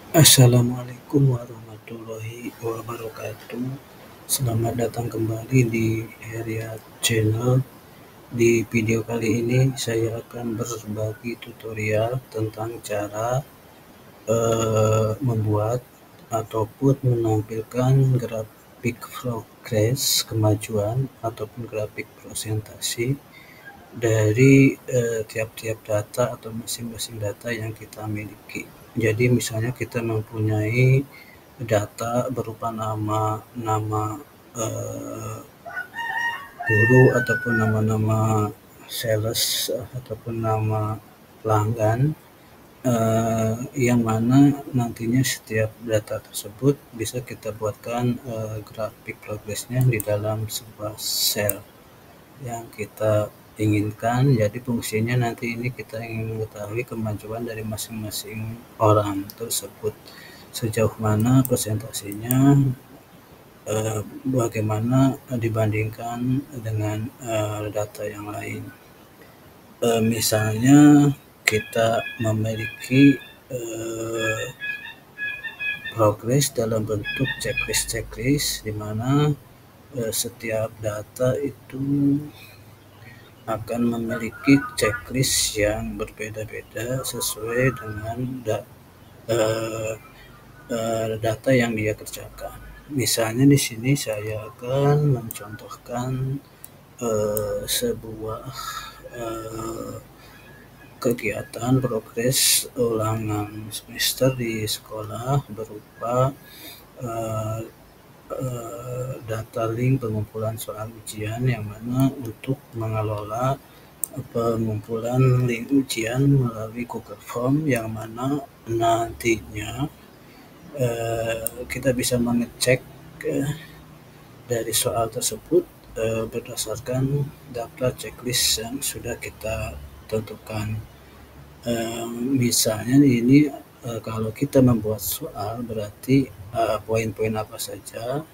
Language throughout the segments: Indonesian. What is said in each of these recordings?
Assalamualaikum warahmatullahi wabarakatuh. Selamat datang kembali di Area Channel. Di video kali ini saya akan berbagi tutorial tentang cara membuat ataupun menampilkan grafik progres kemajuan ataupun grafik presentasi dari tiap-tiap data atau masing-masing data yang kita miliki. Jadi misalnya kita mempunyai data berupa nama guru ataupun nama-nama sales ataupun nama pelanggan, yang mana nantinya setiap data tersebut bisa kita buatkan grafik progresnya di dalam sebuah sel yang kita inginkan. Jadi fungsinya nanti ini kita ingin mengetahui kemajuan dari masing-masing orang tersebut, sejauh mana presentasinya, bagaimana dibandingkan dengan data yang lain. Misalnya kita memiliki progres dalam bentuk checklist di mana setiap data itu akan memiliki checklist yang berbeda-beda sesuai dengan data yang dia kerjakan. Misalnya di sini saya akan mencontohkan sebuah kegiatan progres ulangan semester di sekolah berupa data link pengumpulan soal ujian, yang mana untuk mengelola pengumpulan link ujian melalui Google Form, yang mana nantinya kita bisa mengecek dari soal tersebut berdasarkan daftar checklist yang sudah kita tentukan. Misalnya ini kalau kita membuat soal, berarti poin-poin apa saja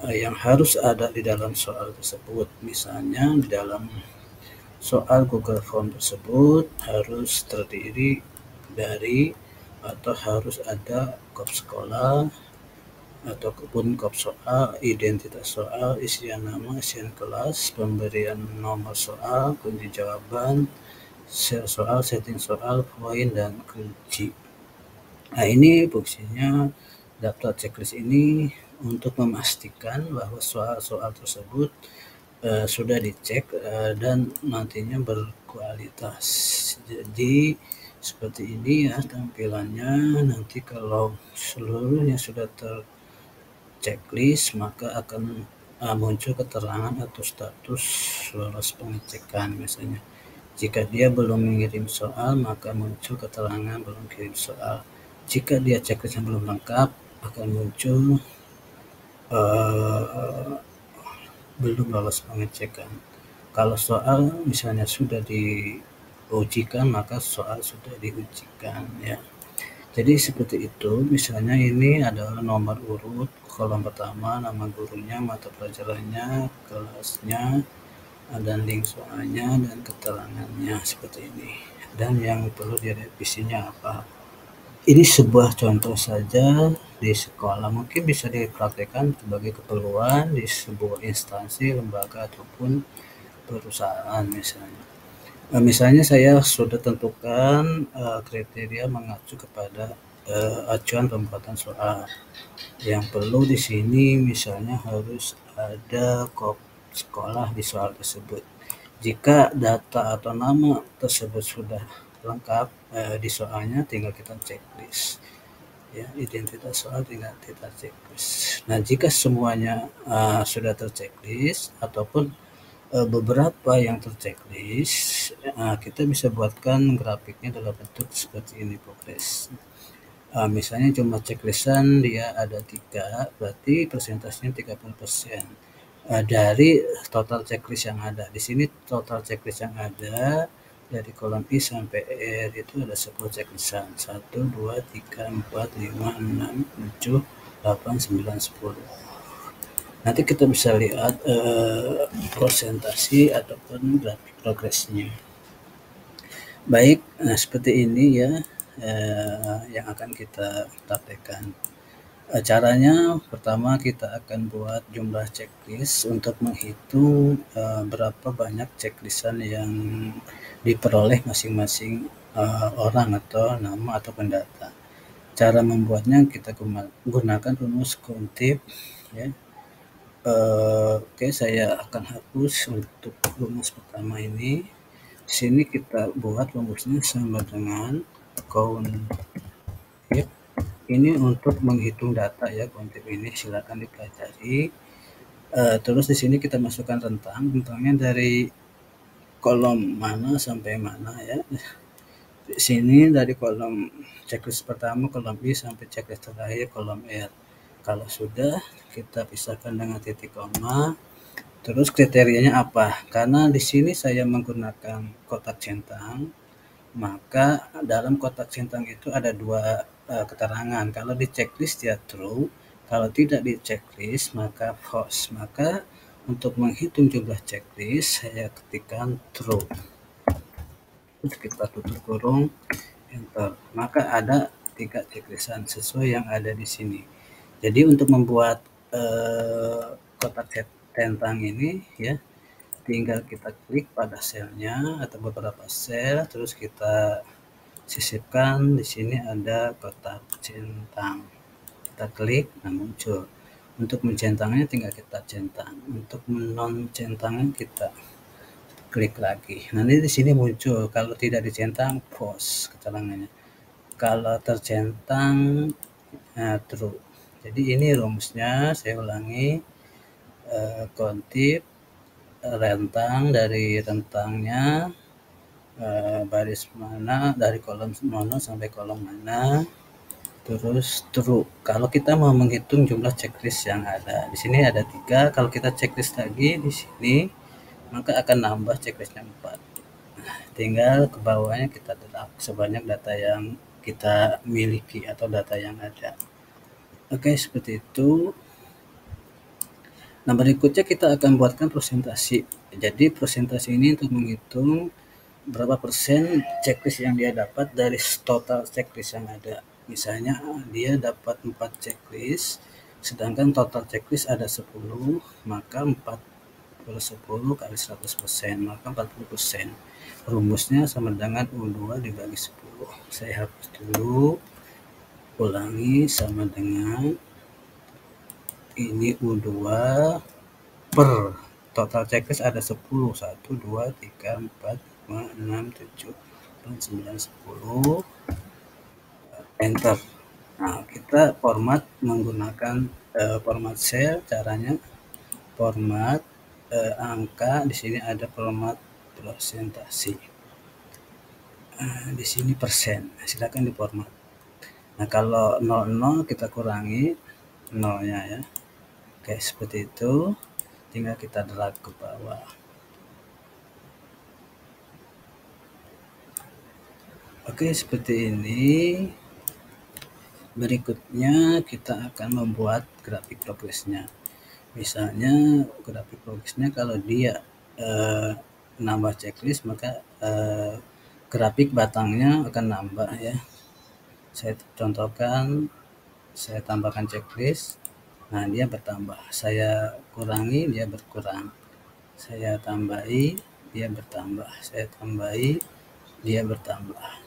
yang harus ada di dalam soal tersebut. Misalnya di dalam soal Google Form tersebut harus terdiri dari atau harus ada kop sekolah ataupun kop soal, identitas soal, isian nama, isian kelas, pemberian nomor soal, kunci jawaban, share soal, setting soal, poin, dan kunci. Nah, ini fungsinya daftar checklist ini untuk memastikan bahwa soal-soal tersebut sudah dicek dan nantinya berkualitas. Jadi seperti ini ya tampilannya. Nanti kalau seluruhnya sudah terchecklist, maka akan muncul keterangan atau status lolos pengecekan. Misalnya jika dia belum mengirim soal, maka muncul keterangan belum kirim soal. Jika dia checklistnya belum lengkap, akan muncul belum lolos pengecekan. Kalau soal misalnya sudah diujikan, maka soal sudah diujikan ya. Jadi seperti itu. Misalnya ini adalah nomor urut, kolom pertama nama gurunya, mata pelajarannya, kelasnya, dan link soalnya dan keterangannya seperti ini. Dan yang perlu direvisinya apa? Ini sebuah contoh saja di sekolah, mungkin bisa dipraktekkan sebagai keperluan di sebuah instansi, lembaga, ataupun perusahaan misalnya. Misalnya saya sudah tentukan kriteria mengacu kepada acuan pembuatan soal. Yang perlu di sini misalnya harus ada kop sekolah di soal tersebut. Jika data atau nama tersebut sudah lengkap di soalnya, tinggal kita checklist. Ya, identitas soal tinggal kita checklist. Nah, jika semuanya sudah terchecklist ataupun beberapa yang terchecklist, kita bisa buatkan grafiknya dalam bentuk seperti ini progres. Misalnya cuma checklistan dia ada 3, berarti persentasenya 30%. Dari total checklist yang ada. Di sini total checklist yang ada dari kolom I sampai R itu ada 10 checklistan. 1, 2, 3, 4, 5, 6, 7, 8, 9, 10. Nanti kita bisa lihat presentasi ataupun grafik progresnya. Baik, seperti ini ya yang akan kita praktekkan. Caranya pertama kita akan buat jumlah checklist untuk menghitung berapa banyak checklistan yang diperoleh masing-masing orang atau nama atau pendata. Cara membuatnya kita gunakan rumus Contip ya. Oke, saya akan hapus untuk rumus pertama ini. Di sini kita buat rumusnya sama dengan Contip. Ini untuk menghitung data ya, Contip ini silakan dipelajari. Terus di sini kita masukkan rentangnya dari kolom mana sampai mana ya. Di sini dari kolom checklist pertama kolom I sampai checklist terakhir kolom R. Kalau sudah, kita pisahkan dengan titik koma. Terus kriterianya apa? Karena di sini saya menggunakan kotak centang, maka dalam kotak centang itu ada dua keterangan. Kalau di checklist dia true, kalau tidak di checklist maka false. Maka untuk menghitung jumlah checklist saya ketikkan true. Terus kita tutup kurung, enter. Maka ada 3 checklistan sesuai yang ada di sini. Jadi untuk membuat kotak centang ini ya, tinggal kita klik pada selnya atau beberapa sel, terus kita sisipkan. Di sini ada kotak centang, kita klik, nah muncul. Untuk mencentangnya tinggal kita centang, untuk non centangnya kita klik lagi. Nanti di sini muncul, kalau tidak dicentang false keterangannya, kalau tercentang true. Jadi ini rumusnya, saya ulangi. Contip rentang, dari rentangnya baris mana, dari kolom mana sampai kolom mana, terus true. Kalau kita mau menghitung jumlah checklist yang ada di sini ada 3, kalau kita checklist lagi di sini maka akan nambah checklistnya 4. Tinggal ke bawahnya kita drag sebanyak data yang kita miliki atau data yang ada. Oke, seperti itu. Nah, berikutnya kita akan buatkan presentasi. Jadi presentasi ini untuk menghitung berapa persen checklist yang dia dapat dari total checklist yang ada. Misalnya dia dapat 4 checklist, sedangkan total checklist ada 10, maka 4 per 10 kali 100%, maka 40%. Rumusnya sama dengan U2 dibagi 10. Saya hapus dulu, ulangi, sama dengan ini U2 per total checklist ada 10, 1, 2, 3, 4, 5, 6, 7, 8, 9, 10, enter. Nah, kita format menggunakan format cell. Caranya format angka, di sini ada format presentasi. Di sini persen, silakan diformat. Nah, kalau 00 kita kurangi 0-nya ya. Oke, seperti itu. Tinggal kita drag ke bawah. Oke, seperti ini. Berikutnya kita akan membuat grafik progresnya. Misalnya grafik progresnya kalau dia nambah checklist, maka grafik batangnya akan nambah ya. Saya contohkan, saya tambahkan checklist, nah dia bertambah. Saya kurangi, dia berkurang. Saya tambahi, dia bertambah. Saya tambahi, dia bertambah.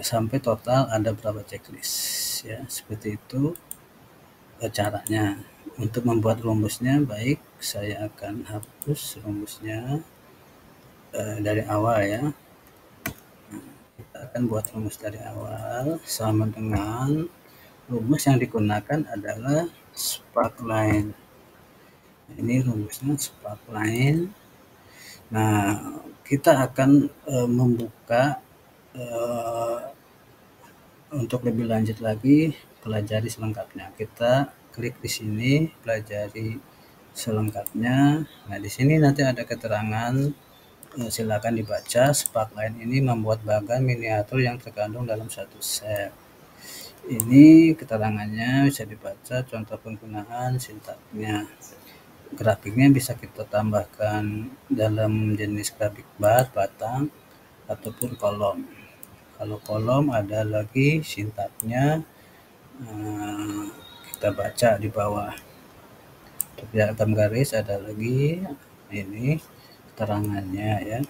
Sampai total ada berapa checklist ya, seperti itu caranya. Untuk membuat rumusnya, baik, saya akan hapus rumusnya dari awal ya. Kita akan buat rumus dari awal, sama dengan rumus yang digunakan adalah sparkline. Ini rumusnya sparkline. Nah, kita akan membuka untuk lebih lanjut lagi, pelajari selengkapnya. Kita klik di sini, pelajari selengkapnya. Nah, di sini nanti ada keterangan, silakan dibaca. Sparkline ini membuat bagan miniatur yang terkandung dalam satu sel. Ini keterangannya bisa dibaca, contoh penggunaan, sintaknya. Grafiknya bisa kita tambahkan dalam jenis grafik bar, batang, ataupun kolom. Kalau kolom ada lagi sintaknya, kita baca di bawah. Untuk diagram garis ada lagi ini keterangannya ya.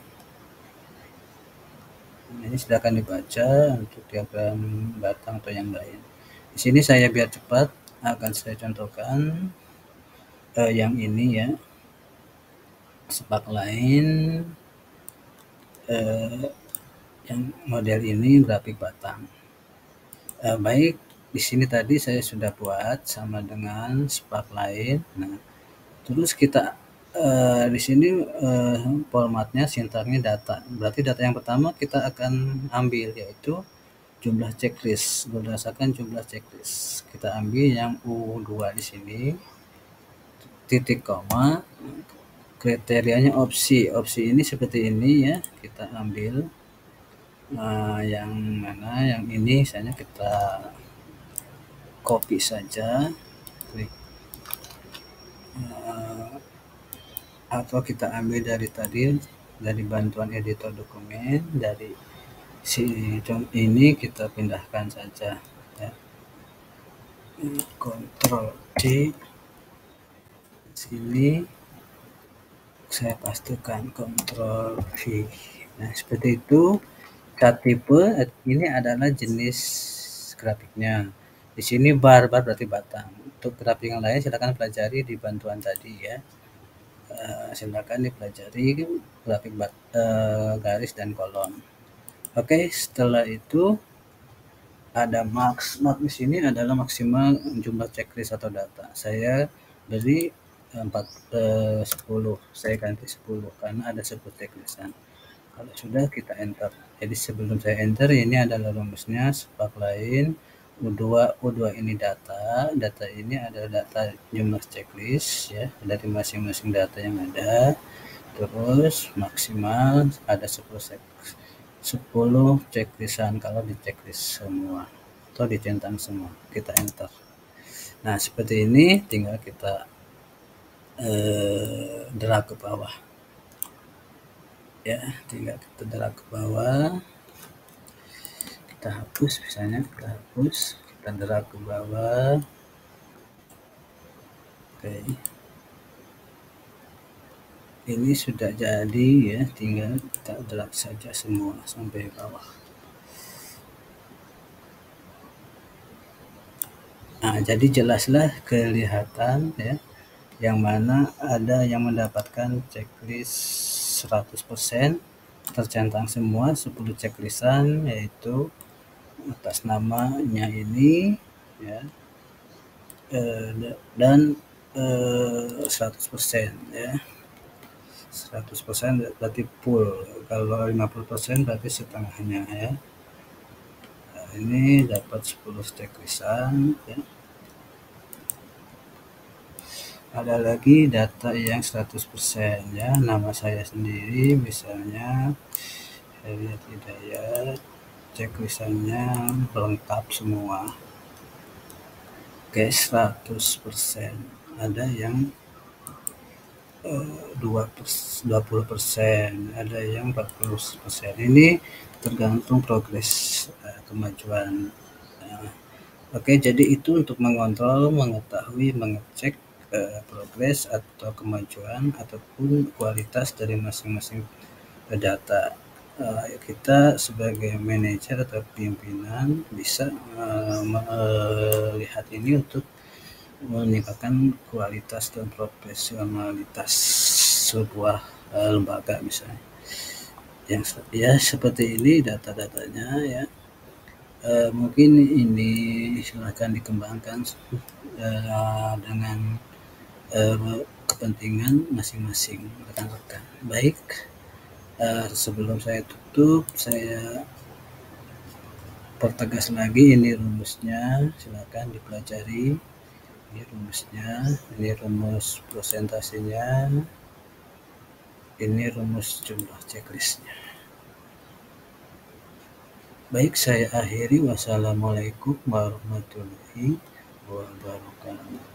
Ini silakan dibaca untuk diagram batang atau yang lain. Di sini saya biar cepat akan saya contohkan yang ini ya, sepak lain yang model ini grafik batang. Baik, di sini tadi saya sudah buat sama dengan sepak lain. Nah, terus kita di sini formatnya sintaknya data. Berarti data yang pertama kita akan ambil yaitu jumlah checklist, berdasarkan jumlah checklist. Kita ambil yang U2 di sini, titik koma, kriterianya opsi. Opsi ini seperti ini ya, kita ambil yang mana, yang ini misalnya kita copy saja, klik atau kita ambil dari tadi, dari bantuan editor dokumen, dari si ini kita pindahkan saja ya. Ctrl C, sini saya pastikan Ctrl V. Nah, seperti itu. Cat tipe ini adalah jenis grafiknya. Di sini bar berarti batang. Untuk grafik yang lain silakan pelajari di bantuan tadi ya. Silakan dipelajari grafik garis dan kolom. Oke, setelah itu ada max. Max di sini adalah maksimal jumlah checklist atau data. Saya beri 10. Saya ganti 10 karena ada 10 checklistan. Kalau sudah kita enter. Jadi sebelum saya enter, ini adalah rumusnya sepak lain U2 ini data ini adalah data jumlah checklist ya, dari masing-masing data yang ada. Terus maksimal ada 10 checklistan kalau di checklist semua atau dicentang semua. Kita enter. Nah, seperti ini tinggal kita drag ke bawah ya, tinggal kita drag ke bawah, kita hapus, misalnya kita hapus, kita drag ke bawah. Oke, ini sudah jadi ya, tinggal kita drag saja semua sampai bawah. Nah, jadi jelaslah kelihatan ya, yang mana ada yang mendapatkan checklist 100%, tercentang semua 10 checklistan, yaitu atas namanya ini ya, dan 100% ya. 100% berarti full. Kalau 50% berarti setengahnya ya. Nah, ini dapat 10 checklistan ya. Ada lagi data yang 100% ya, nama saya sendiri misalnya Heriat Hidayat, checklistannya lengkap semua. Oke, 100%. Ada yang 20%, ada yang 40%. Ini tergantung progres kemajuan. Oke, jadi itu untuk mengontrol, mengetahui, mengecek progres atau kemajuan ataupun kualitas dari masing-masing data. Kita sebagai manajer atau pimpinan bisa melihat ini untuk meningkatkan kualitas dan profesionalitas sebuah lembaga misalnya. Yang ya seperti ini data-datanya ya. Mungkin ini silakan dikembangkan dengan kepentingan masing-masing rekan-rekan. Baik, sebelum saya tutup, saya pertegas lagi, ini rumusnya, silakan dipelajari. Ini rumusnya, ini rumus presentasinya, ini rumus jumlah checklistnya. Baik, saya akhiri. Wassalamualaikum warahmatullahi wabarakatuh.